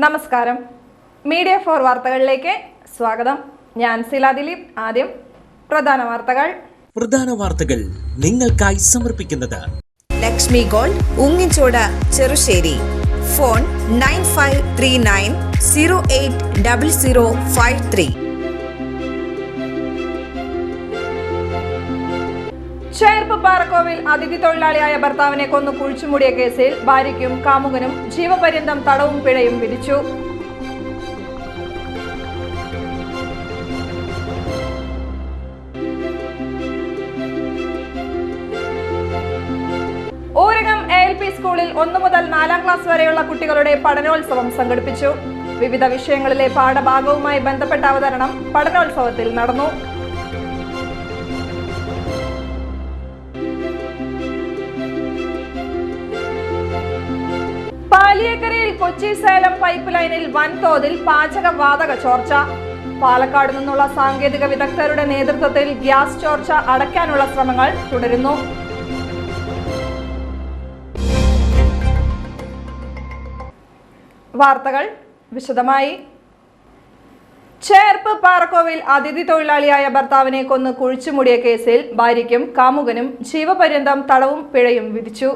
നമസ്കാരം. Media for വാർത്തകളിലേക്ക് സ്വാഗതം. ഞാൻ സില ദിലീപ്. ആദ്യം പ്രധാന വാർത്തകൾ നിങ്ങൾക്കായി സമർപ്പിക്കുന്നത് ലക്ഷ്മി ഗോൾഡ്, ഉങ്ങിച്ചോട്, ചെറുശ്ശേരി. ഫോൺ 9539080053. ചേർപ്പ് പാറക്കോവിൽ അതിഥി തൊഴിലാളിയായ ഭർത്താവിനെ കൊന്നു കുഴിച്ചുമൂടിയ കേസിൽ ഭാര്യയ്ക്കും കാമുകനും ജീവപര്യന്തം തടവും പിഴയും വിധിച്ചു. ഊരകം ALP സ്കൂളിൽ 1 മുതൽ 4ാം ക്ലാസ് വരെയുള്ള കുട്ടികളുടെ പഠനോത്സവം സംഘടിപ്പിച്ചു. വിവിധ വിഷയങ്ങളിലെ പാഠഭാഗവുമായി ബന്ധപ്പെട്ട അവതരണം പഠനോത്സവത്തിൽ നടന്നു. പാലിയേക്കരയിൽ കൊച്ചി സേലം പൈപ്പ് ലൈനിൽ വൻതോതിൽ പാചകവാതക ചോർച്ച. പാലക്കാട് നിന്നുള്ള സാങ്കേതിക വിദഗ്ധരുടെ നേതൃത്വത്തിൽ ഗ്യാസ് ചോർച്ച അടയ്ക്കാനുള്ള ശ്രമങ്ങൾ തുടരുന്നു. വാർത്തകൾ വിശദമായി. ചേർപ്പ് പാറക്കോവിൽ അതിഥി തൊഴിലാളിയായ ഭർത്താവിനെ കൊന്ന് കുഴിച്ചുമൂടിയ കേസിൽ ഭാര്യയ്ക്കും കാമുകനും ജീവപര്യന്തം തടവും പിഴയും വിധിച്ചു.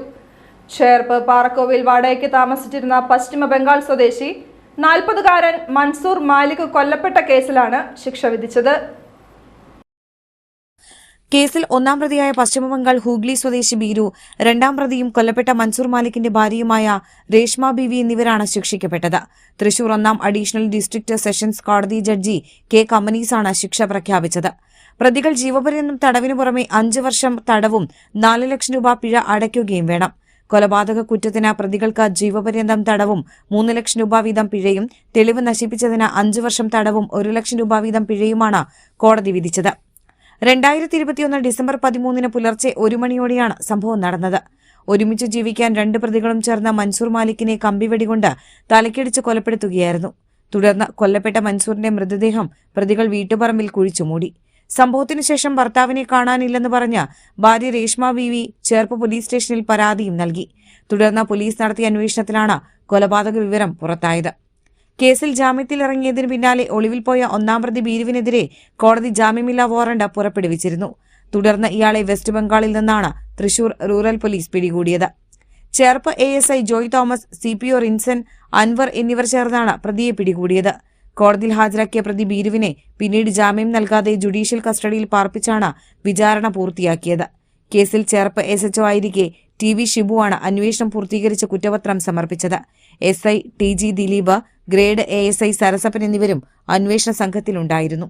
ചേർപ്പ് പാറക്കോവിൽ വാടകയ്ക്ക് താമസിച്ചിരുന്ന പശ്ചിമ ബംഗാൾ സ്വദേശി 40-കാരൻ മൻസൂർ മാലിക് കൊല്ലപ്പെട്ട കേസിലാണ് ശിക്ഷ വിധിച്ചത്. കേസിൽ 1-ാം പ്രതിയായ പശ്ചിമബംഗാൾ ഹൂഗ്ലി സ്വദേശി ബീരു, 2-ാം പ്രതിയും കൊല്ലപ്പെട്ട മൻസൂർ മാലിക്കിന്റെ ഭാര്യയുമായ രേഷ്മ ബീവി എന്നിവരാണ് ശിക്ഷിക്കപ്പെട്ടത്. തൃശൂർ 1-ാം അഡീഷണൽ ഡിസ്ട്രിക്ട് സെഷൻസ് കോടതി ജഡ്ജി കെ കമനീസാണ് ശിക്ഷ പ്രഖ്യാപിച്ചത്. പ്രതികൾ ജീവപര്യന്തം തടവിനു പുറമെ 5 വർഷം തടവും 4 ലക്ഷം രൂപ പിഴ അടയ്ക്കുകയും വേണം. കൊലപാതക കുറ്റത്തിന് പ്രതികൾക്ക് ജീവപര്യന്തം തടവും 3 ലക്ഷം രൂപ വീതം പിഴയും, തെളിവ് നശിപ്പിച്ചതിന് 5 വർഷം തടവും 1 ലക്ഷം രൂപ വീതം പിഴയുമാണ് കോടതി വിധിച്ചത്. 2021 ഡിസംബർ 13 പുലർച്ചെ 1 മണിയോടെയാണ് സംഭവം നടന്നത്. ഒരുമിച്ച് ജീവിക്കാൻ 2 പ്രതികളും ചേർന്ന് മൻസൂർ മാലിക്കിനെ കമ്പിവെടികൊണ്ട് തലയ്ക്കടിച്ച് കൊലപ്പെടുത്തുകയായിരുന്നു. തുടർന്ന് കൊല്ലപ്പെട്ട മൻസൂറിന്റെ മൃതദേഹം പ്രതികൾ വീട്ടുപറമ്പിൽ കുഴിച്ചുമൂടി. സംഭവത്തിനു ശേഷം ഭർത്താവിനെ കാണാനില്ലെന്ന് പറഞ്ഞ് ഭാര്യ രേഷ്മ ബീവി ചേർപ്പ് പോലീസ് സ്റ്റേഷനിൽ പരാതിയും നൽകി. തുടർന്ന് പോലീസ് നടത്തിയ അന്വേഷണത്തിലാണ് കൊലപാതക വിവരം പുറത്തായത്. കേസിൽ ജാമ്യത്തിലിറങ്ങിയതിനു പിന്നാലെ ഒളിവിൽ പോയ 1-ാം പ്രതി ബീരുവിനെതിരെ കോടതി ജാമ്യമില്ലാ വാറണ്ട് പുറപ്പെടുവിച്ചിരുന്നു. തുടർന്ന് ഇയാളെ വെസ്റ്റ് ബംഗാളിൽ നിന്നാണ് തൃശൂർ റൂറൽ പോലീസ് പിടികൂടിയത്. ചേർപ്പ് ASI ജോയ് തോമസ്, CPO റിൻസൻ, അൻവർ എന്നിവർ ചേർന്നാണ് പ്രതിയെ പിടികൂടിയത്. കോടതിയിൽ ഹാജരാക്കിയ പ്രതി ബീരുവിനെ പിന്നീട് ജാമ്യം നൽകാതെ ജുഡീഷ്യൽ കസ്റ്റഡിയിൽ പാർപ്പിച്ചാണ് വിചാരണ പൂർത്തിയാക്കിയത്. കേസിൽ ചേർപ്പ് SHO ആയിരിക്കെ TV ഷിബുവാണ് അന്വേഷണം പൂർത്തീകരിച്ച് കുറ്റപത്രം സമർപ്പിച്ചത്. SI TG Dileep, grade ASI Sarasappan എന്നിവരും അന്വേഷണ സംഘത്തിലുണ്ടായിരുന്നു.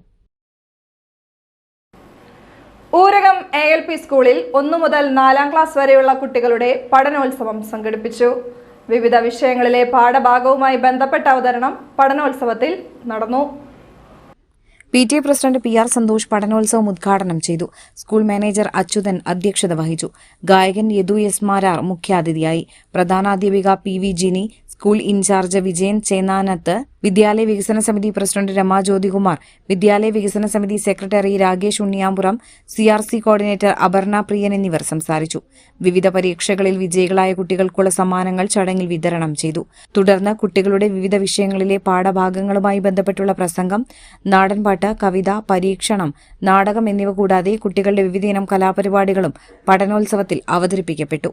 ഊരകം ALP സ്കൂളിൽ 1 മുതൽ 4ാം ക്ലാസ് വരെയുള്ള കുട്ടികളുടെ പഠനോത്സവം സംഘടിപ്പിച്ചു. വിവിധ വിഷയങ്ങളിലെ പാഠഭാഗവുമായി ബന്ധപ്പെട്ട അവതരണം പഠനോത്സവത്തിൽ നടന്നു. PTA പ്രസിഡന്റ് PR സന്തോഷ് പഠനോത്സവം ഉദ്ഘാടനം ചെയ്തു. സ്കൂൾ മാനേജർ അച്യുതൻ അധ്യക്ഷത വഹിച്ചു. ഗായകൻ യദു S. മാരാർ മുഖ്യാതിഥിയായി. പ്രധാനാധ്യാപിക PV Jini, school incharge Vijayan Chennanath, വിദ്യാലയ വികസന സമിതി പ്രസിഡന്റ് രമ ജ്യോതികുമാർ, വിദ്യാലയ വികസന സമിതി secretary Rakesh Unniyampuram, CRC coordinator Aparna Priyan എന്നിവർ സംസാരിച്ചു. വിവിധ പരീക്ഷകളിൽ വിജയികളായ കുട്ടികൾക്കുള്ള സമ്മാനങ്ങൾ ചടങ്ങിൽ വിതരണം ചെയ്തു. തുടർന്ന് കുട്ടികളുടെ വിവിധ വിഷയങ്ങളിലെ പാഠഭാഗങ്ങളുമായി ബന്ധപ്പെട്ടുള്ള പ്രസംഗം, നാടൻപാട്ട്, കവിത, പരീക്ഷണം, നാടകം എന്നിവ കൂടാതെ കുട്ടികളുടെ വിവിധയിനം കലാപരിപാടികളും പഠനോത്സവത്തിൽ അവതരിപ്പിക്കപ്പെട്ടു.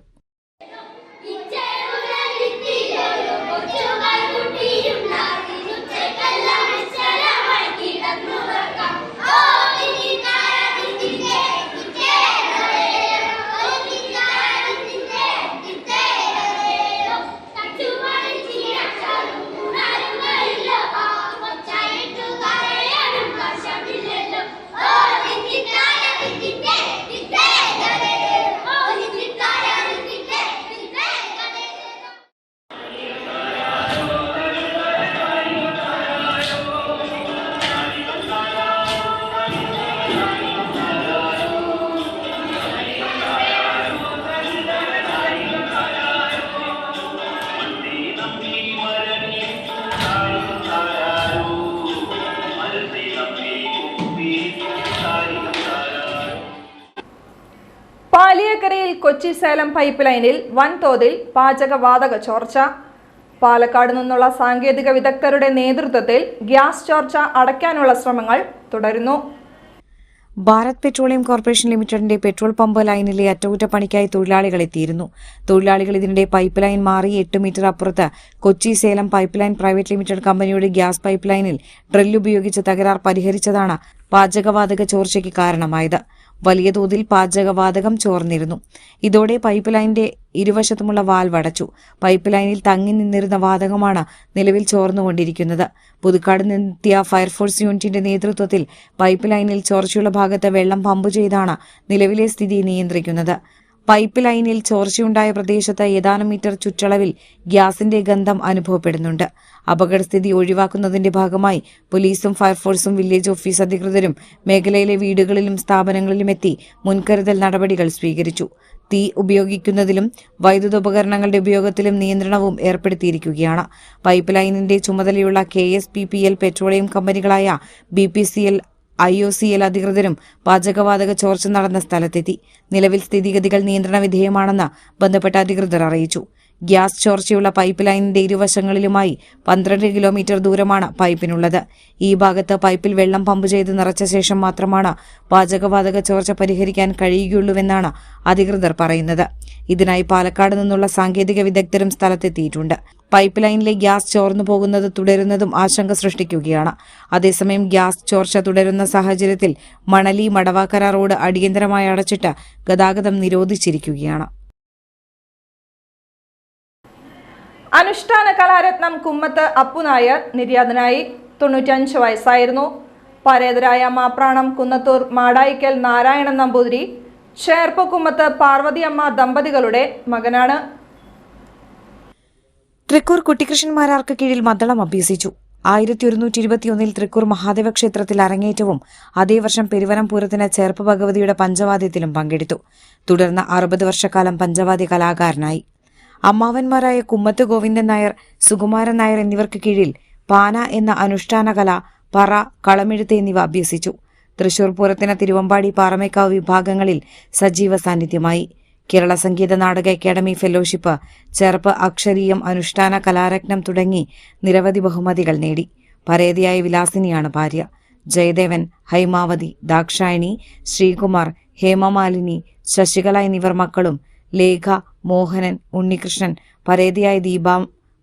പാലിയേക്കരയിൽ കൊച്ചി സേലം പൈപ്പ് ലൈനിൽ വൻതോതിൽ പാചകവാതക ചോർച്ച. പാലക്കാട് നിന്നുള്ള സാങ്കേതിക വിദഗ്ധരുടെ നേതൃത്വത്തിൽ ഗ്യാസ് ചോർച്ച അടയ്ക്കാനുള്ള ശ്രമങ്ങൾ തുടരുന്നു. ഭാരത് പെട്രോളിയം കോർപ്പറേഷൻ ലിമിറ്റഡിന്റെ പെട്രോൾ പമ്പ് ലൈനിലെ അറ്റകുറ്റപ്പണിക്കായി തൊഴിലാളികൾ എത്തിയിരുന്നു. തൊഴിലാളികൾ ഇതിനിടെ പൈപ്പ് ലൈൻ മാറി 8 മീറ്റർ അപ്പുറത്ത് Kochi Salem pipe line private limited കമ്പനിയുടെ ഗ്യാസ് പൈപ്പ് ലൈനിൽ ഡ്രില്ലുപയോഗിച്ച് തകരാർ പരിഹരിച്ചതാണ് പാചകവാതക ചോർച്ചയ്ക്ക് കാരണമായത്. വലിയ തോതിൽ പാചകവാതകം ചോർന്നിരുന്നു. ഇതോടെ പൈപ്പ് ലൈനിന്റെ ഇരുവശത്തുമുള്ള വാൽവ് അടച്ചു. പൈപ്പ് ലൈനിൽ തങ്ങി നിന്നിരുന്ന വാതകമാണ് നിലവിൽ ചോർന്നുകൊണ്ടിരിക്കുന്നത്. പുതുക്കാട് നിന്നെത്തിയ ഫയർഫോഴ്സ് യൂണിറ്റിന്റെ നേതൃത്വത്തിൽ പൈപ്പ് ലൈനിൽ ചോർച്ചയുള്ള ഭാഗത്ത് വെള്ളം പമ്പ് ചെയ്താണ് നിലവിലെ സ്ഥിതി നിയന്ത്രിക്കുന്നത്. പൈപ്പ് ലൈനിൽ ചോർച്ചയുണ്ടായ പ്രദേശത്ത് ഏതാനും മീറ്റർ ചുറ്റളവിൽ ഗ്യാസിന്റെ ഗന്ധം അനുഭവപ്പെടുന്നുണ്ട്. അപകടസ്ഥിതി ഒഴിവാക്കുന്നതിന്റെ ഭാഗമായി പോലീസും ഫയർഫോഴ്സും വില്ലേജ് ഓഫീസ് അധികൃതരും മേഖലയിലെ വീടുകളിലും സ്ഥാപനങ്ങളിലും എത്തി മുൻകരുതൽ നടപടികൾ സ്വീകരിച്ചു. തീ ഉപയോഗിക്കുന്നതിലും വൈദ്യുതോപകരണങ്ങളുടെ ഉപയോഗത്തിലും നിയന്ത്രണവും ഏർപ്പെടുത്തിയിരിക്കുകയാണ്. പൈപ്പ് ലൈനിന്റെ ചുമതലയുള്ള KSPPL പെട്രോളിയം കമ്പനികളായ BPCL IOCL അധികൃതരും പാചകവാതക ചോർച്ച നടന്ന സ്ഥലത്തെത്തി. നിലവിൽ സ്ഥിതിഗതികൾ നിയന്ത്രണ വിധേയമാണെന്ന് ബന്ധപ്പെട്ട അധികൃതർ അറിയിച്ചു. ഗ്യാസ് ചോർച്ചയുള്ള പൈപ്പ് ലൈനിന്റെ ഇരുവശങ്ങളിലുമായി 12 കിലോമീറ്റർ ദൂരമാണ് പൈപ്പിനുള്ളത്. ഈ ഭാഗത്ത് പൈപ്പിൽ വെള്ളം പമ്പ് ചെയ്ത് നിറച്ച ശേഷം മാത്രമാണ് പാചകവാതക ചോർച്ച പരിഹരിക്കാൻ കഴിയുകയുള്ളൂവെന്നാണ് അധികൃതർ പറയുന്നത്. ഇതിനായി പാലക്കാട് നിന്നുള്ള സാങ്കേതിക വിദഗ്ധരും സ്ഥലത്തെത്തിയിട്ടുണ്ട്. പൈപ്പ് ലൈനിലെ ഗ്യാസ് ചോർന്നു പോകുന്നത് തുടരുന്നതും ആശങ്ക സൃഷ്ടിക്കുകയാണ്. അതേസമയം ഗ്യാസ് ചോർച്ച തുടരുന്ന സാഹചര്യത്തിൽ മണലി മടവാക്കര റോഡ് അടിയന്തരമായി അടച്ചിട്ട് ഗതാഗതം നിരോധിച്ചിരിക്കുകയാണ്. അനുഷ്ഠാന കലാരത്നം കുമ്മത്ത് അപ്പുനായർ നിര്യാതനായി. 95 വയസ്സായിരുന്നു. പരേതരായ മാപ്രാണം കുന്നത്തൂർ മാടായിക്കൽ നാരായണൻ നമ്പൂതിരി ചേർപ്പ് കുമ്മത്ത് പാർവതിയമ്മ ദമ്പതികളുടെ മകനാണ്. തൃക്കൂർ കുട്ടിക്കൃഷ്ണന്മാരാർക്ക് കീഴിൽ മദ്ദളം അഭ്യസിച്ചു. 1121 തൃക്കൂർ മഹാദേവ ക്ഷേത്രത്തിൽ അരങ്ങേറ്റവും അതേ വർഷം പെരുവനം പൂരത്തിന് ചേർപ്പ് ഭഗവതിയുടെ പഞ്ചവാദ്യത്തിലും പങ്കെടുത്തു. തുടർന്ന് 60 വർഷക്കാലം പഞ്ചവാദ്യ കലാകാരനായി. അമ്മാവന്മാരായ കുമ്മത്ത് ഗോവിന്ദൻ നായർ, സുകുമാരൻ നായർ എന്നിവർക്ക് കീഴിൽ പാന എന്ന അനുഷ്ഠാന കല, പറ, കളമെഴുത്ത് എന്നിവ അഭ്യസിച്ചു. തൃശൂർ പൂരത്തിന് തിരുവമ്പാടി, പാറമേക്കാവ് വിഭാഗങ്ങളിൽ സജീവ സാന്നിധ്യമായി. കേരള സംഗീത നാടക അക്കാദമി ഫെലോഷിപ്പ്, ചേർപ്പ് അക്ഷരീയം, അനുഷ്ഠാന കലാരത്നം തുടങ്ങി നിരവധി ബഹുമതികൾ നേടി. പരേതയായ വിലാസിനിയാണ് ഭാര്യ. ജയദേവൻ, ഹൈമാവതി, ദാക്ഷായണി, ശ്രീകുമാർ, ഹേമമാലിനി, ശശികല എന്നിവർ മക്കളും. ലേഖ, മോഹനൻ, ഉണ്ണികൃഷ്ണൻ, പരേതയായ ദീപ,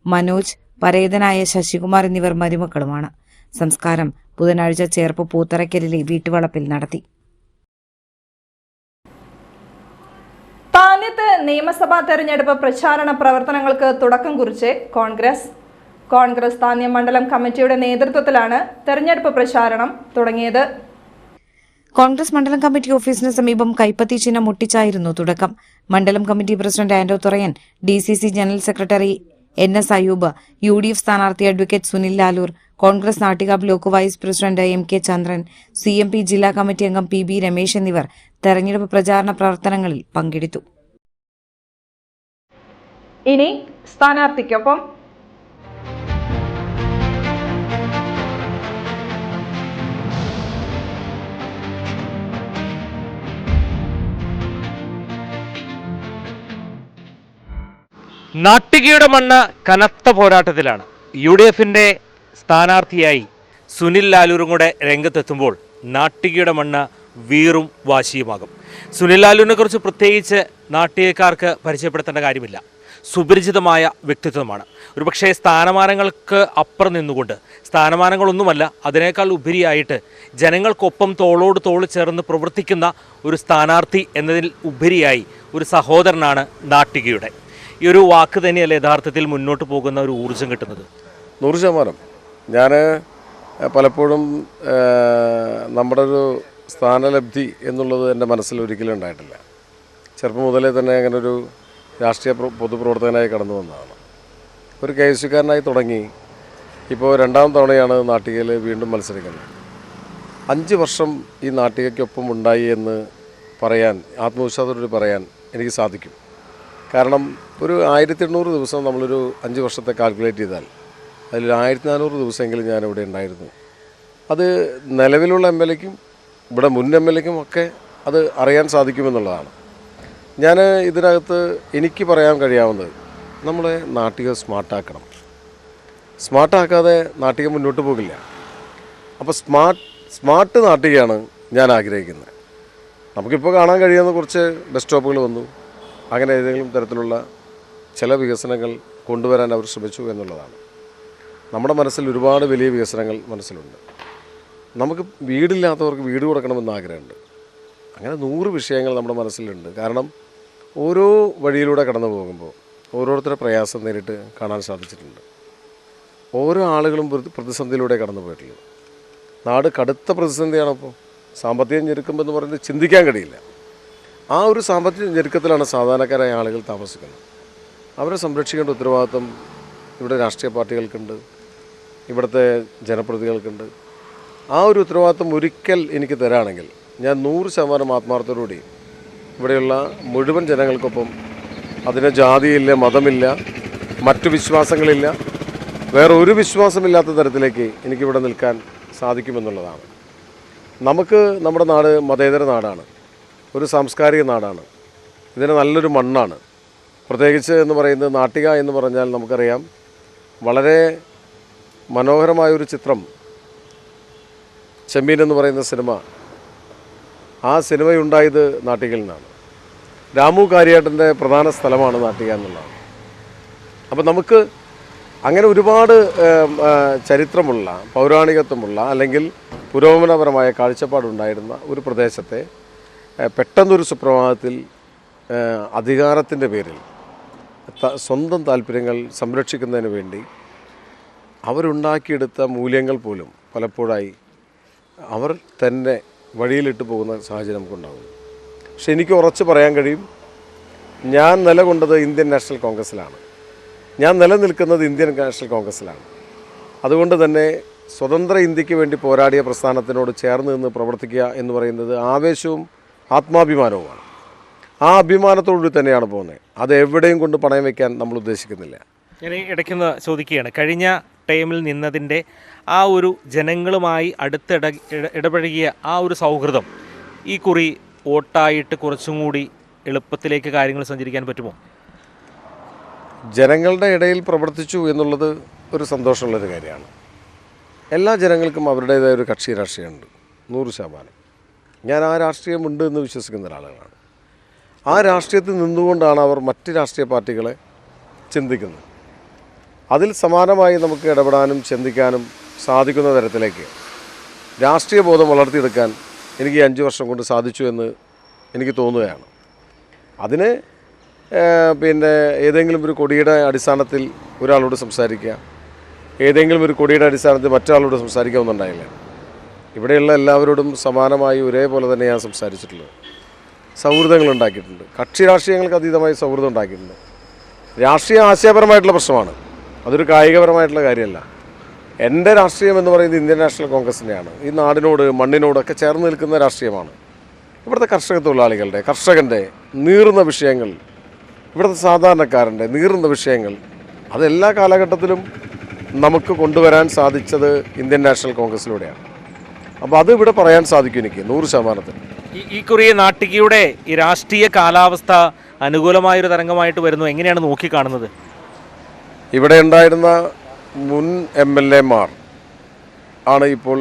മനോജ്, പരേതനായ ശശികുമാർ എന്നിവർ മരുമക്കളുമാണ്. സംസ്കാരം ബുധനാഴ്ച ചേർപ്പ് പൂത്തറയ്ക്കലിലെ വീട്ടുവളപ്പിൽ നടത്തി. താന്യത്ത് നിയമസഭാ തെരഞ്ഞെടുപ്പ് പ്രചാരണ പ്രവർത്തനങ്ങൾക്ക് തുടക്കം കുറിച്ച് കോൺഗ്രസ് താന്യം മണ്ഡലം കമ്മിറ്റിയുടെ നേതൃത്വത്തിലാണ് തെരഞ്ഞെടുപ്പ് പ്രചാരണം തുടങ്ങിയത്. കോൺഗ്രസ് മണ്ഡലം കമ്മിറ്റി ഓഫീസിന് സമീപം കൈപ്പത്തി ചിഹ്നം ഒട്ടിച്ചായിരുന്നു തുടക്കം. മണ്ഡലം committee president Ando Thurayan, DCC general secretary NS Ayub, UDF സ്ഥാനാർത്ഥി advocate Sunil Lalur, Congress Nattika block vice president MK Chandran, CMP ജില്ലാ കമ്മിറ്റി അംഗം PB രമേശ് എന്നിവർ തെരഞ്ഞെടുപ്പ് പ്രചാരണ പ്രവർത്തനങ്ങളിൽ പങ്കെടുത്തു. ഇനി സ്ഥാനാർത്ഥിക്കൊപ്പം. നാട്ടികയുടെ മണ്ണ് കനത്ത പോരാട്ടത്തിലാണ്. UDFന്റെ സ്ഥാനാർത്ഥിയായി സുനിൽ ലാലൂരും കൂടെ രംഗത്തെത്തുമ്പോൾ നാട്ടികയുടെ മണ്ണ് വീറും വാശിയുമാകും. സുനിൽ ലാലൂരിനെ കുറിച്ച് പ്രത്യേകിച്ച് നാട്ടികക്കാർക്ക് പരിചയപ്പെടുത്തേണ്ട കാര്യമില്ല. സുപരിചിതമായ വ്യക്തിത്വമാണ്. ഒരുപക്ഷെ സ്ഥാനമാനങ്ങൾക്ക് അപ്പുറം നിന്നുകൊണ്ട്, സ്ഥാനമാനങ്ങളൊന്നുമല്ല, അതിനേക്കാൾ ഉപരിയായിട്ട് ജനങ്ങൾക്കൊപ്പം തോളോട് തോൾ ചേർന്ന് പ്രവർത്തിക്കുന്ന ഒരു സ്ഥാനാർത്ഥി എന്നതിൽ ഉപരിയായി ഒരു സഹോദരനാണ് നാട്ടികയുടെ. ഈ ഒരു വാക്ക് തന്നെയല്ലേ യഥാർത്ഥത്തിൽ മുന്നോട്ട് പോകുന്ന ഒരു ഊർജ്ജം കിട്ടുന്നത്? 100%. ഞാൻ പലപ്പോഴും നമ്മുടെ ഒരു സ്ഥാനലബ്ധി എന്നുള്ളത് എൻ്റെ മനസ്സിൽ ഒരിക്കലും ഉണ്ടായിട്ടില്ല. ചെറുപ്പം മുതലേ തന്നെ അങ്ങനെ ഒരു രാഷ്ട്രീയ പൊതുപ്രവർത്തകനായി കടന്നു വന്നതാണ്. ഒരു KSUക്കാരനായി തുടങ്ങി ഇപ്പോൾ 2ാം തവണയാണ് നാട്ടികയിൽ വീണ്ടും മത്സരിക്കുന്നത്. 5 വർഷം ഈ നാട്ടികയ്ക്കൊപ്പം ഉണ്ടായി എന്ന് പറയാൻ, ആത്മവിശ്വാസത്തോട് പറയാൻ എനിക്ക് സാധിക്കും. കാരണം ഒരു 1800 ദിവസം നമ്മളൊരു 5 വർഷത്തെ കാൽക്കുലേറ്റ് ചെയ്താൽ അതിൽ 1400 ദിവസമെങ്കിലും ഞാനിവിടെ ഉണ്ടായിരുന്നു. അത് നിലവിലുള്ള MLAക്കും ഇവിടെ മുൻ MLAക്കും ഒക്കെ അത് അറിയാൻ സാധിക്കുമെന്നുള്ളതാണ്. ഞാൻ ഇതിനകത്ത് എനിക്ക് പറയാൻ കഴിയാവുന്നത്, നമ്മളെ നാട്ടിക സ്മാർട്ടാക്കണം. സ്മാർട്ടാക്കാതെ നാട്ടിക മുന്നോട്ട് പോകില്ല. അപ്പോൾ സ്മാർട്ട് നാട്ടികയാണ് ഞാൻ ആഗ്രഹിക്കുന്നത്. നമുക്കിപ്പോൾ കാണാൻ കഴിയുന്ന കുറച്ച് ബസ് സ്റ്റോപ്പുകൾ വന്നു, അങ്ങനെ ഏതെങ്കിലും തരത്തിലുള്ള ചില വികസനങ്ങൾ കൊണ്ടുവരാൻ അവർ ശ്രമിച്ചു എന്നുള്ളതാണ്. നമ്മുടെ മനസ്സിൽ ഒരുപാട് വലിയ വികസനങ്ങൾ മനസ്സിലുണ്ട്. നമുക്ക് വീടില്ലാത്തവർക്ക് വീട് കൊടുക്കണമെന്ന് ആഗ്രഹമുണ്ട്. അങ്ങനെ 100 വിഷയങ്ങൾ നമ്മുടെ മനസ്സിലുണ്ട്. കാരണം ഓരോ വഴിയിലൂടെ കടന്നു പോകുമ്പോൾ ഓരോരുത്തരുടെ പ്രയാസം നേരിട്ട് കാണാൻ സാധിച്ചിട്ടുണ്ട്. ഓരോ ആളുകളും പ്രതിസന്ധിയിലൂടെ കടന്നു പോയിട്ടുള്ളത്. നാട് കടുത്ത പ്രതിസന്ധിയാണപ്പോൾ. സാമ്പത്തിക ഞെരുക്കുമെന്ന് പറയുന്നത് ചിന്തിക്കാൻ കഴിയില്ല. ആ ഒരു സാമ്പത്തിക ഞെരുക്കത്തിലാണ് സാധാരണക്കാരായ ആളുകൾ താമസിക്കുന്നത്. അവരെ സംരക്ഷിക്കേണ്ട ഉത്തരവാദിത്വം ഇവിടെ രാഷ്ട്രീയ പാർട്ടികൾക്കുണ്ട്, ഇവിടുത്തെ ജനപ്രതിനിധികൾക്കുണ്ട്. ആ ഒരു ഉത്തരവാദിത്വം ഒരിക്കൽ എനിക്ക് തരാണെങ്കിൽ ഞാൻ 100% ആത്മാർത്ഥതയോടുകൂടി ഇവിടെയുള്ള മുഴുവൻ ജനങ്ങൾക്കൊപ്പം, അതിന് ജാതിയില്ല, മതമില്ല, മറ്റു വിശ്വാസങ്ങളില്ല, വേറെ ഒരു വിശ്വാസമില്ലാത്ത തരത്തിലേക്ക് എനിക്കിവിടെ നിൽക്കാൻ സാധിക്കുമെന്നുള്ളതാണ്. നമുക്ക് നമ്മുടെ നാട് മതേതര നാടാണ്, ഒരു സാംസ്കാരിക നാടാണ്, ഇതിന് നല്ലൊരു മണ്ണാണ്. പ്രത്യേകിച്ച് എന്ന് പറയുന്നത് നാട്ടിക എന്ന് പറഞ്ഞാൽ നമുക്കറിയാം, വളരെ മനോഹരമായൊരു ചിത്രം ചെമ്മീൻ എന്ന് പറയുന്ന സിനിമ, ആ സിനിമയുണ്ടായത് നാട്ടികയിൽ നിന്നാണ്. രാമു കാര്യാട്ടൻ്റെ പ്രധാന സ്ഥലമാണ് നാട്ടിക എന്നുള്ളതാണ്. അപ്പോൾ നമുക്ക് അങ്ങനെ ഒരുപാട് ചരിത്രമുള്ള, പൗരാണികത്വമുള്ള, അല്ലെങ്കിൽ പുരോഗമനപരമായ കാഴ്ചപ്പാടുണ്ടായിരുന്ന ഒരു പ്രദേശത്തെ പെട്ടെന്നൊരു സുപ്രഭാതത്തിൽ അധികാരത്തിൻ്റെ പേരിൽ സ്വന്തം താല്പര്യങ്ങൾ സംരക്ഷിക്കുന്നതിന് വേണ്ടി അവരുണ്ടാക്കിയെടുത്ത മൂല്യങ്ങൾ പോലും പലപ്പോഴായി അവർ തന്നെ വഴിയിലിട്ട് പോകുന്ന സാഹചര്യം നമുക്കുണ്ടാകുന്നു. പക്ഷെ എനിക്ക് ഉറച്ച് പറയാൻ കഴിയും, ഞാൻ നിലകൊണ്ടത് ഇന്ത്യൻ നാഷണൽ കോൺഗ്രസ്സിലാണ്, ഞാൻ നിലനിൽക്കുന്നത് ഇന്ത്യൻ നാഷണൽ കോൺഗ്രസ്സിലാണ്. അതുകൊണ്ട് തന്നെ സ്വതന്ത്ര ഇന്ത്യക്ക് വേണ്ടി പോരാടിയ പ്രസ്ഥാനത്തിനോട് ചേർന്ന് നിന്ന് പ്രവർത്തിക്കുക എന്ന് പറയുന്നത് ആവേശവും ആത്മാഭിമാനവുമാണ്. ആ അഭിമാനത്തോടുകൂടി തന്നെയാണ് പോകുന്നത്. അത് എവിടെയും കൊണ്ട് പണയം വയ്ക്കാൻ നമ്മൾ ഉദ്ദേശിക്കുന്നില്ല. ഞാൻ ഇടയ്ക്കൊന്ന് ചോദിക്കുകയാണ്, കഴിഞ്ഞ ടൈമിൽ നിന്നതിൻ്റെ ആ ഒരു ജനങ്ങളുമായി ഇടപഴകിയ ആ ഒരു സൗഹൃദം ഈ കുറി വോട്ടായിട്ട് കുറച്ചും കൂടി എളുപ്പത്തിലേക്ക് കാര്യങ്ങൾ സഞ്ചരിക്കാൻ പറ്റുമോ? ജനങ്ങളുടെ ഇടയിൽ പ്രവർത്തിച്ചു എന്നുള്ളത് ഒരു സന്തോഷമുള്ളൊരു കാര്യമാണ്. എല്ലാ ജനങ്ങൾക്കും അവരുടേതായ ഒരു കക്ഷി രാഷ്ട്രീയമുണ്ട്, 100%. ഞാൻ ആ രാഷ്ട്രീയമുണ്ട് എന്ന് വിശ്വസിക്കുന്ന ഒരാളാണ്. ആ രാഷ്ട്രീയത്തിൽ നിന്നുകൊണ്ടാണ് അവർ മറ്റ് രാഷ്ട്രീയ പാർട്ടികളെ ചിന്തിക്കുന്നത്. അതിൽ സമാനമായി നമുക്ക് ഇടപെടാനും ചിന്തിക്കാനും സാധിക്കുന്ന തരത്തിലേക്ക് രാഷ്ട്രീയ ബോധം വളർത്തിയെടുക്കാൻ എനിക്ക് 5 വർഷം കൊണ്ട് സാധിച്ചു എന്ന് എനിക്ക് തോന്നുകയാണ്. അതിന് ഏതെങ്കിലും ഒരു കൊടിയുടെ അടിസ്ഥാനത്തിൽ ഒരാളോട് സംസാരിക്കുക, ഏതെങ്കിലും ഒരു കൊടിയുടെ അടിസ്ഥാനത്തിൽ മറ്റൊരാളോട് സംസാരിക്കാമെന്നുണ്ടായില്ല. ഇവിടെയുള്ള എല്ലാവരോടും സമാനമായി ഒരേപോലെ തന്നെ ഞാൻ സംസാരിച്ചിട്ടുള്ളത്. സൗഹൃദങ്ങൾ ഉണ്ടാക്കിയിട്ടുണ്ട്, കക്ഷി രാഷ്ട്രീയങ്ങൾക്ക് അതീതമായി സൗഹൃദം ഉണ്ടാക്കിയിട്ടുണ്ട്. രാഷ്ട്രീയ ആശയപരമായിട്ടുള്ള പ്രശ്നമാണ്, അതൊരു കായികപരമായിട്ടുള്ള കാര്യമല്ല. എൻ്റെ രാഷ്ട്രീയം എന്ന് പറയുന്നത് ഇന്ത്യൻ നാഷണൽ കോൺഗ്രസിൻ്റെയാണ്. ഈ നാടിനോട് മണ്ണിനോടൊക്കെ ചേർന്ന് നിൽക്കുന്ന രാഷ്ട്രീയമാണ്. ഇവിടുത്തെ കർഷക തൊഴിലാളികളുടെ, കർഷകൻ്റെ നീറുന്ന വിഷയങ്ങൾ, ഇവിടുത്തെ സാധാരണക്കാരൻ്റെ നീറുന്ന വിഷയങ്ങൾ, അതെല്ലാ കാലഘട്ടത്തിലും നമുക്ക് കൊണ്ടുവരാൻ സാധിച്ചത് ഇന്ത്യൻ നാഷണൽ കോൺഗ്രസിലൂടെയാണ്. അപ്പോൾ അത് ഇവിടെ പറയാൻ സാധിക്കും എനിക്ക് 100%. ഈ കുറിയ നാട്ടികയുടെ ഈ രാഷ്ട്രീയ കാലാവസ്ഥ അനുകൂലമായൊരു തരംഗമായിട്ട് വരുന്നു, എങ്ങനെയാണ് നോക്കിക്കാണുന്നത്? ഇവിടെ ഉണ്ടായിരുന്ന മുൻ MLA-മാർ ആണ് ഇപ്പോൾ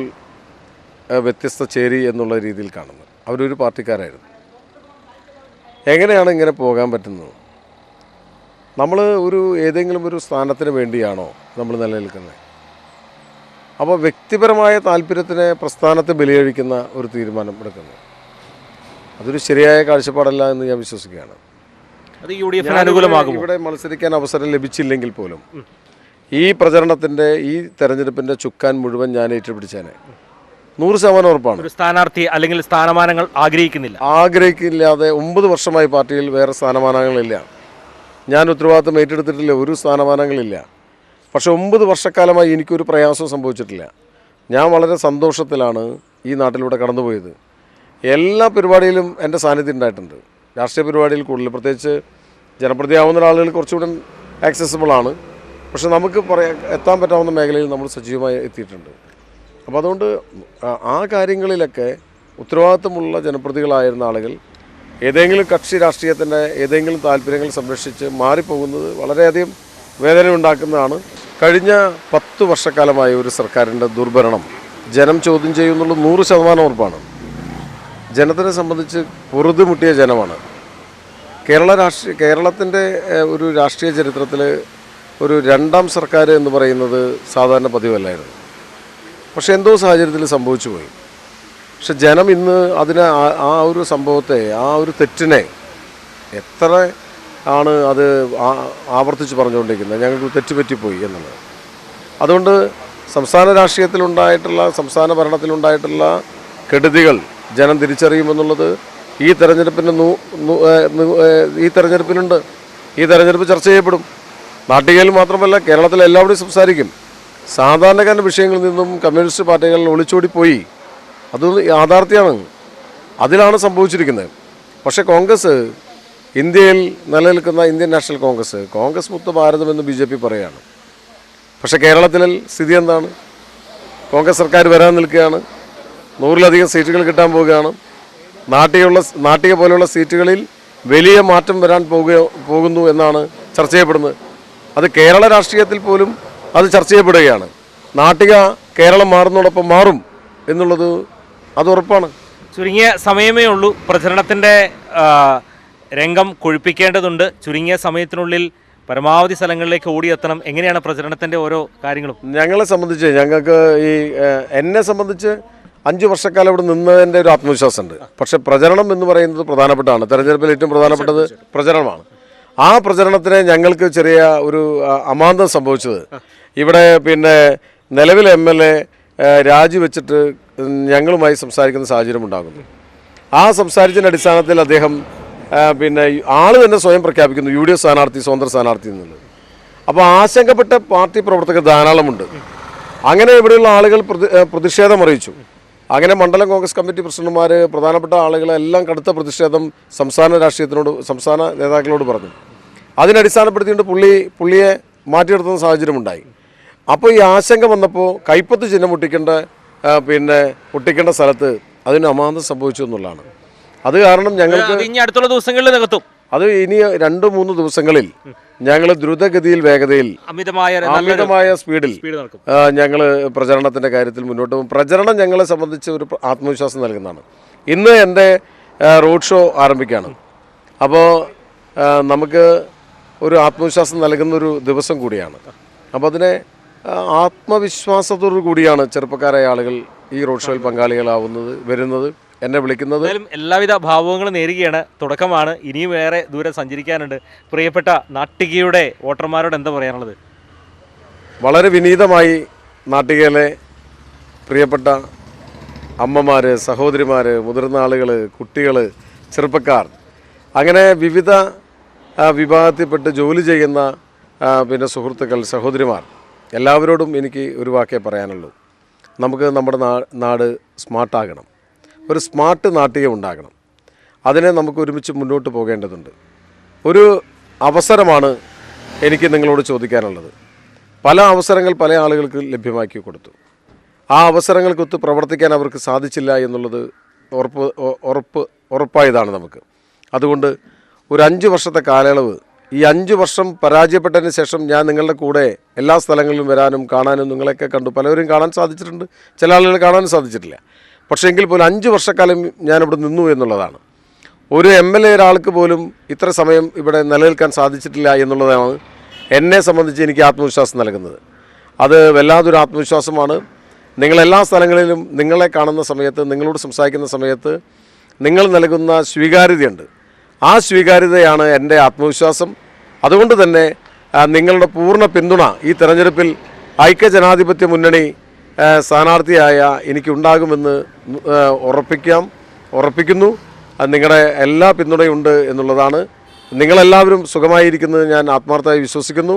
വ്യത്യസ്ത ചേരി എന്നുള്ള രീതിയിൽ കാണുന്നത്. അവരൊരു പാർട്ടിക്കാരായിരുന്നു. എങ്ങനെയാണ് ഇങ്ങനെ പോകാൻ പറ്റുന്നത്? നമ്മൾ ഏതെങ്കിലും ഒരു സ്ഥാനത്തിന് വേണ്ടിയാണോ നമ്മൾ നിലനിൽക്കുന്നത്? അപ്പോൾ വ്യക്തിപരമായ താല്പര്യത്തിന് പ്രസ്ഥാനത്തെ ബലികഴിക്കുന്ന ഒരു തീരുമാനം എടുക്കുന്നത് അതൊരു ശരിയായ കാഴ്ചപ്പാടല്ല എന്ന് ഞാൻ വിശ്വസിക്കുകയാണ്. അത് UDF-ന് അനുകൂലമാകും. ഇവിടെ മത്സരിക്കാൻ അവസരം ലഭിച്ചില്ലെങ്കിൽ പോലും ഈ പ്രചരണത്തിൻ്റെ, ഈ തെരഞ്ഞെടുപ്പിൻ്റെ ചുക്കാൻ മുഴുവൻ ഞാൻ ഏറ്റുപിടിച്ചേനെ, 100% ഉറപ്പാണ്. ഒരു സ്ഥാനാർത്ഥി അല്ലെങ്കിൽ സ്ഥാനമാനങ്ങൾ ആഗ്രഹിക്കില്ലാതെ 9 വർഷമായി പാർട്ടിയിൽ വേറെ സ്ഥാനമാനങ്ങളില്ല. ഞാൻ ഉത്തരവാദിത്തം ഏറ്റെടുത്തിട്ടില്ല, ഒരു സ്ഥാനമാനങ്ങളില്ല. പക്ഷെ 9 വർഷക്കാലമായി എനിക്കൊരു പ്രയാസവും സംഭവിച്ചിട്ടില്ല. ഞാൻ വളരെ സന്തോഷത്തിലാണ് ഈ നാട്ടിലൂടെ കടന്നുപോയത്. എല്ലാ പരിപാടിയിലും എൻ്റെ സാന്നിധ്യം ഉണ്ടായിട്ടുണ്ട്. രാഷ്ട്രീയ പരിപാടിയിൽ കൂടുതൽ, പ്രത്യേകിച്ച് ജനപ്രതിയാവുന്ന ആളുകൾ കുറച്ചുകൂടെ ആക്സസിബിളാണ്. പക്ഷെ നമുക്ക് എത്താൻ പറ്റാവുന്ന മേഖലയിൽ നമ്മൾ സജീവമായി എത്തിയിട്ടുണ്ട്. അപ്പോൾ അതുകൊണ്ട് ആ കാര്യങ്ങളിലൊക്കെ ഉത്തരവാദിത്തമുള്ള ജനപ്രതികളായിരുന്ന ആളുകൾ ഏതെങ്കിലും കക്ഷി രാഷ്ട്രീയത്തിൻ്റെ ഏതെങ്കിലും താല്പര്യങ്ങൾ സംരക്ഷിച്ച് മാറിപ്പോകുന്നത് വളരെയധികം വേദനയുണ്ടാക്കുന്നതാണ്. കഴിഞ്ഞ 10 വർഷക്കാലമായി ഒരു സർക്കാരിൻ്റെ ദുർഭരണം ജനം ചോദ്യം ചെയ്യുന്നുള്ളത് 100% ഉറപ്പാണ്. ജനത്തിനെ സംബന്ധിച്ച് പൊറുതിമുട്ടിയ ജനമാണ്. കേരളത്തിൻ്റെ ഒരു രാഷ്ട്രീയ ചരിത്രത്തിൽ ഒരു രണ്ടാം സർക്കാർ എന്ന് പറയുന്നത് സാധാരണ പതിവല്ലായിരുന്നു. പക്ഷെ എന്തോ സാഹചര്യത്തിൽ സംഭവിച്ചു പോയി. പക്ഷെ ജനം ഇന്ന് അതിനെ ആ ഒരു സംഭവത്തെ, ആ ഒരു തെറ്റിനെ എത്ര ആണ് അത് ആവർത്തിച്ച് പറഞ്ഞുകൊണ്ടിരിക്കുന്നത്, ഞങ്ങൾക്ക് തെറ്റുപറ്റിപ്പോയി എന്നുള്ളത്. അതുകൊണ്ട് സംസ്ഥാന രാഷ്ട്രീയത്തിലുണ്ടായിട്ടുള്ള, സംസ്ഥാന ഭരണത്തിലുണ്ടായിട്ടുള്ള കെടുതികൾ ജനം തിരിച്ചറിയുമെന്നുള്ളത് ഈ തെരഞ്ഞെടുപ്പിലുണ്ട്. ഈ തെരഞ്ഞെടുപ്പ് ചർച്ച ചെയ്യപ്പെടും. നാട്ടികയിൽ മാത്രമല്ല, കേരളത്തിൽ എല്ലാവരും സംസാരിക്കും. സാധാരണക്കാരൻ്റെ വിഷയങ്ങളിൽ നിന്നും കമ്മ്യൂണിസ്റ്റ് പാർട്ടികൾ ഒളിച്ചോടിപ്പോയി. അത് യാഥാർത്ഥ്യമാണ്. അതിലാണ് സംഭവിച്ചിരിക്കുന്നത്. പക്ഷേ കോൺഗ്രസ്, ഇന്ത്യയിൽ നിലനിൽക്കുന്ന ഇന്ത്യൻ നാഷണൽ കോൺഗ്രസ് മുക്ത ഭാരതമെന്ന് BJP പറയുകയാണ്. പക്ഷേ കേരളത്തിലെ സ്ഥിതി എന്താണ്? കോൺഗ്രസ് സർക്കാർ വരാൻ നിൽക്കുകയാണ്. 100-ലധികം സീറ്റുകൾ കിട്ടാൻ പോവുകയാണ്. നാട്ടിക പോലെയുള്ള സീറ്റുകളിൽ വലിയ മാറ്റം വരാൻ പോകുന്നു എന്നാണ് ചർച്ച ചെയ്യപ്പെടുന്നത്. അത് കേരള രാഷ്ട്രീയത്തിൽ പോലും അത് ചർച്ച ചെയ്യപ്പെടുകയാണ്. നാട്ടിക കേരളം മാറുന്നതോടൊപ്പം മാറും എന്നുള്ളത് അത് ഉറപ്പാണ്. ചുരുങ്ങിയ സമയമേ ഉള്ളൂ. പ്രചരണത്തിൻ്റെ രംഗം കൊഴുപ്പിക്കേണ്ടതുണ്ട്. ചുരുങ്ങിയ സമയത്തിനുള്ളിൽ പരമാവധി സ്ഥലങ്ങളിലേക്ക് ഓടിയെത്തണം. എങ്ങനെയാണ് പ്രചരണത്തിൻ്റെ ഓരോ കാര്യങ്ങളും? എന്നെ സംബന്ധിച്ച് 5 വർഷക്കാലം ഇവിടെ നിന്നതിൻ്റെ ഒരു ആത്മവിശ്വാസമുണ്ട്. പക്ഷെ പ്രചരണം എന്ന് പറയുന്നത് പ്രധാനപ്പെട്ടതാണ്. തെരഞ്ഞെടുപ്പിൽ ഏറ്റവും പ്രധാനപ്പെട്ടത് പ്രചരണമാണ്. ആ പ്രചരണത്തിന് ഞങ്ങൾക്ക് ചെറിയ ഒരു അമാന്തം സംഭവിച്ചത്, ഇവിടെ നിലവിലെ MLA രാജിവെച്ചിട്ട് ഞങ്ങളുമായി സംസാരിക്കുന്ന സാഹചര്യം ഉണ്ടാകുന്നു. ആ സംസാരിച്ചതിൻ്റെ അടിസ്ഥാനത്തിൽ അദ്ദേഹം ആള് തന്നെ സ്വയം പ്രഖ്യാപിക്കുന്നു UDF സ്ഥാനാർത്ഥി, സ്വതന്ത്ര സ്ഥാനാർത്ഥി എന്നുള്ളത്. അപ്പോൾ ആശങ്കപ്പെട്ട പാർട്ടി പ്രവർത്തകർ ധാരാളമുണ്ട്. അങ്ങനെ ഇവിടെയുള്ള ആളുകൾ പ്രതിഷേധം അറിയിച്ചു. അങ്ങനെ മണ്ഡലം കോൺഗ്രസ് കമ്മിറ്റി പ്രസിഡന്റുമാർ, പ്രധാനപ്പെട്ട ആളുകളെല്ലാം കടുത്ത പ്രതിഷേധം സംസ്ഥാന നേതാക്കളോട് പറഞ്ഞു. അതിനടിസ്ഥാനപ്പെടുത്തിയിട്ട് പുള്ളിയെ മാറ്റിയെടുത്തുന്ന സാഹചര്യമുണ്ടായി. അപ്പോൾ ഈ ആശങ്ക വന്നപ്പോൾ കൈപ്പത്ത് ചിഹ്നം ഒട്ടിക്കേണ്ട സ്ഥലത്ത് അതിന് അമാന്തം സംഭവിച്ചു എന്നുള്ളതാണ്. അത് കാരണം ഞങ്ങൾക്ക് അടുത്തുള്ള ദിവസങ്ങളിൽ നികത്തും. അത് ഇനി 2-3 ദിവസങ്ങളിൽ ഞങ്ങൾ ദ്രുതഗതിയിൽ, വേഗതയിൽ, അമിതമായ സ്പീഡിൽ ഞങ്ങൾ പ്രചരണത്തിൻ്റെ കാര്യത്തിൽ മുന്നോട്ട് പോകും. പ്രചരണം ഞങ്ങളെ സംബന്ധിച്ച് ഒരു ആത്മവിശ്വാസം നൽകുന്നതാണ്. ഇന്ന് എൻ്റെ റോഡ് ഷോ ആരംഭിക്കുകയാണ്. അപ്പോൾ നമുക്ക് ഒരു ആത്മവിശ്വാസം നൽകുന്നൊരു ദിവസം കൂടിയാണ്. അപ്പോൾ അതിനെ ആത്മവിശ്വാസത്തോടു കൂടിയാണ് ചെറുപ്പക്കാരായ ആളുകൾ ഈ റോഡ് ഷോയിൽ വരുന്നത്, എന്നെ വിളിക്കുന്നത്. എല്ലാവിധ ഭാവങ്ങളും നേരുകയാണ്. തുടക്കമാണ്. ഇനിയും ഏറെ ദൂരെ സഞ്ചരിക്കാനുണ്ട്. പ്രിയപ്പെട്ട നാട്ടികയുടെ വോട്ടർമാരോട് എന്താ പറയാനുള്ളത്? വളരെ വിനീതമായി നാട്ടികയിലെ പ്രിയപ്പെട്ട അമ്മമാർ, സഹോദരിമാർ, മുതിർന്ന ആളുകൾ, കുട്ടികൾ, ചെറുപ്പക്കാർ, അങ്ങനെ വിവിധ വിഭാഗത്തിൽപ്പെട്ട് ജോലി ചെയ്യുന്ന സുഹൃത്തുക്കൾ, സഹോദരിമാർ, എല്ലാവരോടും എനിക്ക് ഒരു വാക്കേ പറയാനുള്ളൂ. നമുക്ക് നമ്മുടെ നാട് സ്മാർട്ടാകണം. ഒരു സ്മാർട്ട് നാട്ടിക ഉണ്ടാകണം. അതിനെ നമുക്ക് ഒരുമിച്ച് മുന്നോട്ട് പോകേണ്ടതുണ്ട്. ഒരു അവസരമാണ് എനിക്ക് നിങ്ങളോട് ചോദിക്കാനുള്ളത്. പല അവസരങ്ങൾ പല ആളുകൾക്ക് ലഭ്യമാക്കി കൊടുത്തു. ആ അവസരങ്ങൾക്കൊത്ത് പ്രവർത്തിക്കാൻ അവർക്ക് സാധിച്ചില്ല എന്നുള്ളത് ഉറപ്പായതാണ് നമുക്ക്. അതുകൊണ്ട് ഒരു 5 വർഷത്തെ കാലയളവ്, ഈ 5 വർഷം പരാജയപ്പെട്ടതിന് ശേഷം ഞാൻ നിങ്ങളുടെ കൂടെ എല്ലാ സ്ഥലങ്ങളിലും വരാനും കാണാനും നിങ്ങളെയൊക്കെ കണ്ടു. പലവരും കാണാൻ സാധിച്ചിട്ടുണ്ട്, ചില ആളുകൾ കാണാനും സാധിച്ചിട്ടില്ല. പക്ഷേ എങ്കിൽ പോലും 5 വർഷക്കാലം ഞാനിവിടെ നിന്നു എന്നുള്ളതാണ്. ഒരു MLA ഒരാൾക്ക് പോലും ഇത്ര സമയം ഇവിടെ നിലനിൽക്കാൻ സാധിച്ചിട്ടില്ല എന്നുള്ളതാണ് എന്നെ സംബന്ധിച്ച് എനിക്ക് ആത്മവിശ്വാസം നൽകുന്നത്. അത് വല്ലാതൊരു ആത്മവിശ്വാസമാണ്. നിങ്ങളെല്ലാ സ്ഥലങ്ങളിലും നിങ്ങളെ കാണുന്ന സമയത്ത്, നിങ്ങളോട് സംസാരിക്കുന്ന സമയത്ത് നിങ്ങൾ നൽകുന്ന സ്വീകാര്യതയുണ്ട്. ആ സ്വീകാര്യതയാണ് എൻ്റെ ആത്മവിശ്വാസം. അതുകൊണ്ട് തന്നെ നിങ്ങളുടെ പൂർണ്ണ പിന്തുണ ഈ തെരഞ്ഞെടുപ്പിൽ ഐക്യജനാധിപത്യ മുന്നണി സ്ഥാനാർത്ഥിയായ എനിക്കുണ്ടാകുമെന്ന് ഉറപ്പിക്കുന്നു. നിങ്ങളുടെ എല്ലാ പിന്തുണയുണ്ട് എന്നുള്ളതാണ്. നിങ്ങളെല്ലാവരും സുഖമായിരിക്കുന്നത് ഞാൻ ആത്മാർത്ഥമായി വിശ്വസിക്കുന്നു.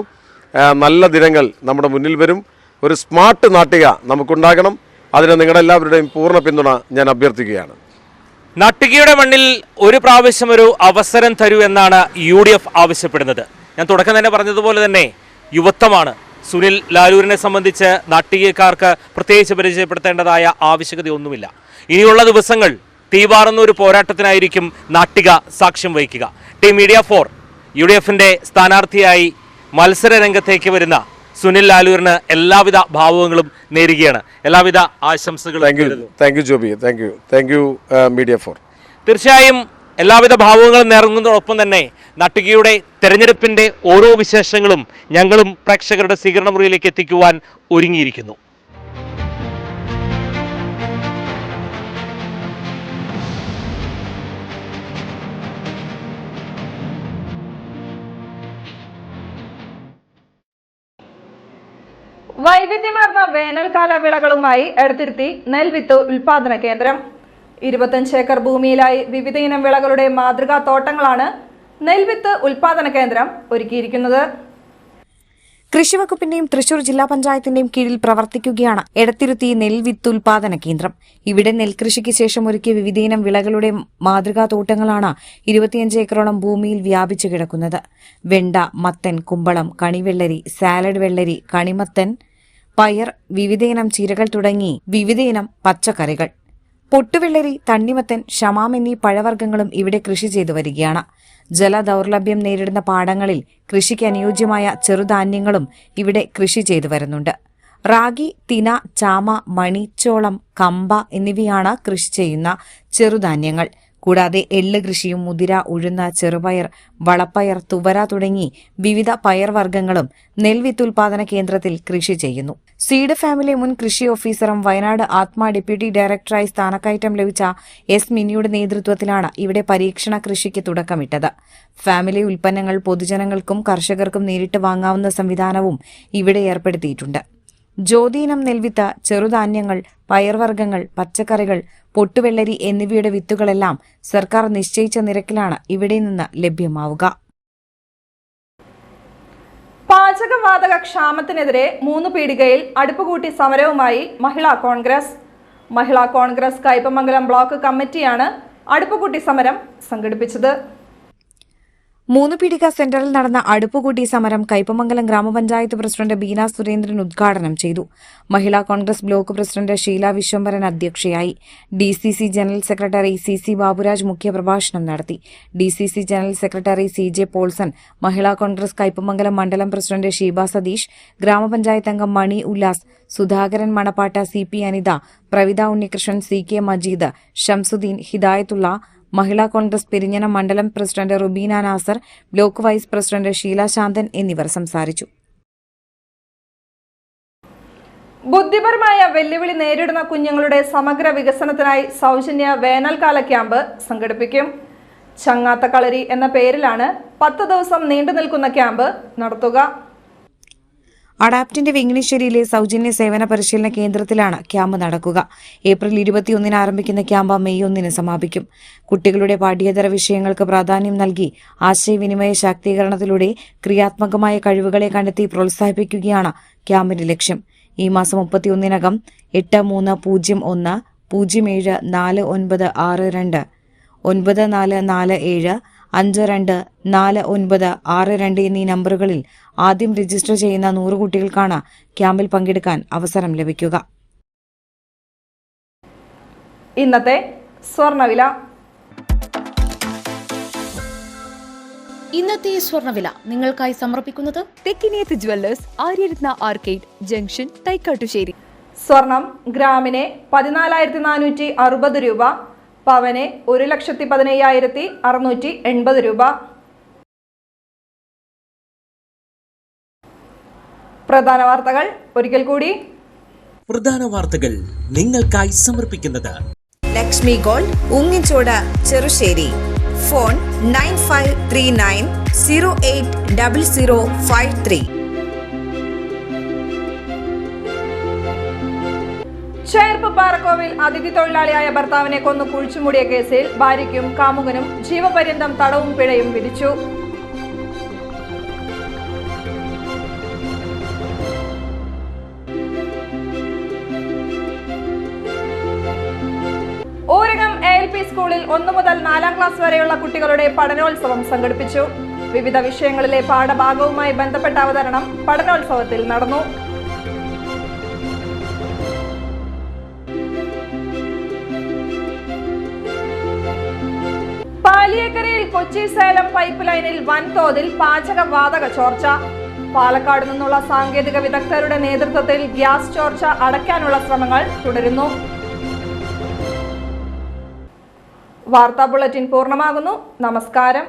നല്ല ദിനങ്ങൾ നമ്മുടെ മുന്നിൽ വരും. ഒരു സ്മാർട്ട് നാട്ടിക നമുക്കുണ്ടാകണം. അതിന് നിങ്ങളെല്ലാവരുടെയും പൂർണ്ണ പിന്തുണ ഞാൻ അഭ്യർത്ഥിക്കുകയാണ്. നാട്ടികയുടെ മണ്ണിൽ ഒരു പ്രാവശ്യം ഒരു അവസരം തരൂ എന്നാണ് UDF ആവശ്യപ്പെടുന്നത്. ഞാൻ തുടക്കം തന്നെ പറഞ്ഞതുപോലെ തന്നെ യുവത്വമാണ്. സുനിൽ ലാലൂരിനെ സംബന്ധിച്ച് നാട്ടികക്കാർക്ക് പ്രത്യേകിച്ച് പരിചയപ്പെടുത്തേണ്ടതായ ആവശ്യകതയൊന്നുമില്ല. ഇനിയുള്ള ദിവസങ്ങൾ തീവാറുന്ന ഒരു പോരാട്ടത്തിനായിരിക്കും നാട്ടിക സാക്ഷ്യം വഹിക്കുക. ടീം മീഡിയ 4 UDFന്റെ സ്ഥാനാർത്ഥിയായി മത്സര രംഗത്തേക്ക് വരുന്ന സുനിൽ ലാലൂരിന് എല്ലാവിധ ഭാവുകങ്ങളും നേരുകയാണ്. എല്ലാവിധ ആശംസകളും. Thank you Joby, thank you media for. തീർച്ചയായും എല്ലാവിധ ഭാവുകങ്ങളും നേർന്നതോടൊപ്പം തന്നെ നാട്ടികയുടെ തെരഞ്ഞെടുപ്പിൻ്റെ ഓരോ വിശേഷങ്ങളും ഞങ്ങളും പ്രേക്ഷകരുടെ സ്വീകരണ മുറിയിലേക്ക് എത്തിക്കുവാൻ ഒരുങ്ങിയിരിക്കുന്നു. വൈവിധ്യമാർന്ന വേനൽക്കാല വിളകളുമായി എടത്തിരുത്തി നെൽവിത്ത് ഉൽപാദന കേന്ദ്രം. 25 ഏക്കർ ഭൂമിയിലായി വിവിധയിനം വിളകളുടെ മാതൃകാ തോട്ടങ്ങളാണ് നെൽവിത്ത് ഉൽപാദന കേന്ദ്രം ഒരുക്കിയിരിക്കുന്നത്. കൃഷിവകുപ്പിന്റെയും തൃശൂർ ജില്ലാ പഞ്ചായത്തിന്റെയും കീഴിൽ പ്രവർത്തിക്കുകയാണ് എടത്തിരുത്തി നെൽവിത്ത് ഉൽപാദന കേന്ദ്രം. ഇവിടെ നെൽകൃഷിക്ക് ശേഷം ഒരുക്കിയ വിവിധയിനം വിളകളുടെ മാതൃകാ തോട്ടങ്ങളാണ് 25 ഏക്കറോളം ഭൂമിയിൽ വ്യാപിച്ചു കിടക്കുന്നത്. വെണ്ട, മത്തൻ, കുമ്പളം, കണിവെള്ളരി, സാലഡ് വെള്ളരി, കണിമത്തൻ, പയർ, വിവിധയിനം ചീരകൾ തുടങ്ങി വിവിധയിനം പച്ചക്കറികൾ, പൊട്ടുവെള്ളരി, തണ്ണിമത്തൻ, ഷമാം എന്നീ പഴവർഗ്ഗങ്ങളും ഇവിടെ കൃഷി ചെയ്തു വരികയാണ്. ജലദൌർലഭ്യം നേരിടുന്ന പാടങ്ങളിൽ കൃഷിക്ക് അനുയോജ്യമായ ചെറുധാന്യങ്ങളും ഇവിടെ കൃഷി ചെയ്തു വരുന്നുണ്ട്. റാഗി, തിന, ചാമ, മണി, ചോളം, കമ്പ എന്നിവയാണ് കൃഷി ചെയ്യുന്ന ചെറുധാന്യങ്ങൾ. കൂടാതെ എള്ള് കൃഷിയും മുതിര, ഉഴുന്ന, ചെറുപയർ, വളപ്പയർ, തുവര തുടങ്ങി വിവിധ പയർവർഗ്ഗങ്ങളും നെൽവിത്ത് ഉൽപാദന കേന്ദ്രത്തിൽ കൃഷി ചെയ്യുന്നു. സീഡ് ഫാമിലെ മുൻ കൃഷി ഓഫീസറും വയനാട് ആത്മ ഡെപ്യൂട്ടി ഡയറക്ടറായി സ്ഥാനക്കയറ്റം ലഭിച്ച എസ് മിനിയുടെ നേതൃത്വത്തിലാണ് ഇവിടെ പരീക്ഷണ കൃഷിക്ക് തുടക്കമിട്ടത്. ഫാമിലി ഉൽപ്പന്നങ്ങൾ പൊതുജനങ്ങൾക്കും കർഷകർക്കും നേരിട്ട് വാങ്ങാവുന്ന സംവിധാനവും ഇവിടെ ഏർപ്പെടുത്തിയിട്ടുണ്ട്. ജ്യോതിയിനം നെൽവിത്ത്, ചെറുധാന്യങ്ങൾ, പയർവർഗ്ഗങ്ങൾ, പച്ചക്കറികൾ, പൊട്ടുവെള്ളരി എന്നിവയുടെ വിത്തുകളെല്ലാം സർക്കാർ നിശ്ചയിച്ച നിരക്കിലാണ് ഇവിടെ നിന്ന് ലഭ്യമാവുക. പാചകവാതക ക്ഷാമത്തിനെതിരെ 3 പീടികയിൽ അടുപ്പുകൂട്ടി സമരവുമായി മഹിളാ കോൺഗ്രസ്. മഹിളാ കോൺഗ്രസ് കയ്പമംഗലം ബ്ലോക്ക് കമ്മിറ്റിയാണ് അടുപ്പുകൂട്ടി സമരം സംഘടിപ്പിച്ചത്. 3 പീടിക സെന്ററിൽ നടന്ന അടുപ്പുകൂട്ടി സമരം കയ്പമംഗലം ഗ്രാമപഞ്ചായത്ത് പ്രസിഡന്റ് ബീന സുരേന്ദ്രൻ ഉദ്ഘാടനം ചെയ്തു. മഹിളാ കോൺഗ്രസ് ബ്ലോക്ക് പ്രസിഡന്റ് ഷീല വിശ്വംഭരൻ അധ്യക്ഷയായി. DCC general secretary CC Baburaj മുഖ്യപ്രഭാഷണം നടത്തി. DCC general secretary CJ Paulson, Mahila Congress Kaipamangalam മണ്ഡലം പ്രസിഡന്റ് ഷീബ സതീഷ്, ഗ്രാമപഞ്ചായത്ത് അംഗം മണി ഉല്ലാസ്, സുധാകരൻ മണപ്പാട്ട, CP അനിത, പ്രവിത ഉണ്ണികൃഷ്ണൻ, CK മജീദ്, ഷംസുദ്ദീൻ, ഹിദായത്തുള്ള, മഹിളാ കോൺഗ്രസ് പെരിഞ്ഞനം മണ്ഡലം president Rubeena Nasar, block vice president Sheela Santhan എന്നിവർ സംസാരിച്ചു. ബുദ്ധിപരമായ വെല്ലുവിളി നേരിടുന്ന കുഞ്ഞുങ്ങളുടെ സമഗ്ര വികസനത്തിനായി സൗജന്യ വേനൽക്കാല ക്യാമ്പ് സംഘടിപ്പിക്കും. ചങ്ങാത്തക്കളരി എന്ന പേരിലാണ് 10 ദിവസം നീണ്ടു നിൽക്കുന്ന ക്യാമ്പ് നടത്തുക. അഡാപ്റ്റിന്റെ വെങ്ങിണിശ്ശേരിയിലെ സൗജന്യ സേവന പരിശീലന കേന്ദ്രത്തിലാണ് ക്യാമ്പ് നടക്കുക. ഏപ്രിൽ 21 ആരംഭിക്കുന്ന ക്യാമ്പ് മെയ് 1 സമാപിക്കും. കുട്ടികളുടെ പാഠ്യേതര വിഷയങ്ങൾക്ക് പ്രാധാന്യം നൽകി ആശയവിനിമയ ശാക്തീകരണത്തിലൂടെ ക്രിയാത്മകമായ കഴിവുകളെ കണ്ടെത്തി പ്രോത്സാഹിപ്പിക്കുകയാണ് ക്യാമ്പിന്റെ ലക്ഷ്യം. ഈ മാസം 31 8301 074962 9447 524962 എന്നീ നമ്പറുകളിൽ ആദ്യം രജിസ്റ്റർ ചെയ്യുന്ന 100 കുട്ടികൾക്കാണ് ക്യാമ്പിൽ പങ്കെടുക്കാൻ അവസരം ലഭിക്കുക. ഇന്നത്തെ സ്വർണ്ണവില. ഇന്നത്തെ സ്വർണ്ണവില നിങ്ങൾക്കായി സമർപ്പിക്കുന്നത് Thekkiniyath jewellers, Aryaratna arcade junction, Thaikkattussery. സ്വർണം ഗ്രാമിന് 14,460 രൂപ, പവന് 1,15,680 രൂപ. പ്രധാന വാർത്തകൾ ഒരിക്കൽ കൂടി. പ്രധാന വാർത്തകൾ നിങ്ങൾക്കായി സമർപ്പിക്കുന്നത് ലക്ഷ്മി ഗോൾഡ്, ഉങ്ങിച്ചോട്, ചെറുശ്ശേരി. ഫോൺ 9539080053. ചേർപ്പ് പാറക്കോവിൽ അതിഥി തൊഴിലാളിയായ ഭർത്താവിനെ കൊന്നു കുഴിച്ചുമൂടിയ കേസിൽ ഭാര്യയ്ക്കും കാമുകനും ജീവപര്യന്തം തടവും പിഴയും വിധിച്ചു. ഊരകം ALP സ്കൂളിൽ 1 മുതൽ 4ാം ക്ലാസ് വരെയുള്ള കുട്ടികളുടെ പഠനോത്സവം സംഘടിപ്പിച്ചു. വിവിധ വിഷയങ്ങളിലെ പാഠഭാഗവുമായി ബന്ധപ്പെട്ട അവതരണം പഠനോത്സവത്തിൽ നടന്നു. പാലിയേക്കരയിൽ കൊച്ചി സേലം പൈപ്പ് ലൈനിൽ വൻതോതിൽ പാചകവാതക ചോർച്ച. പാലക്കാട് നിന്നുള്ള സാങ്കേതിക വിദഗ്ധരുടെ നേതൃത്വത്തിൽ ഗ്യാസ് ചോർച്ച അടയ്ക്കാനുള്ള ശ്രമങ്ങൾ തുടരുന്നു. വാർത്താ ബുള്ളറ്റിൻ പൂർണ്ണമാകുന്നു. നമസ്കാരം.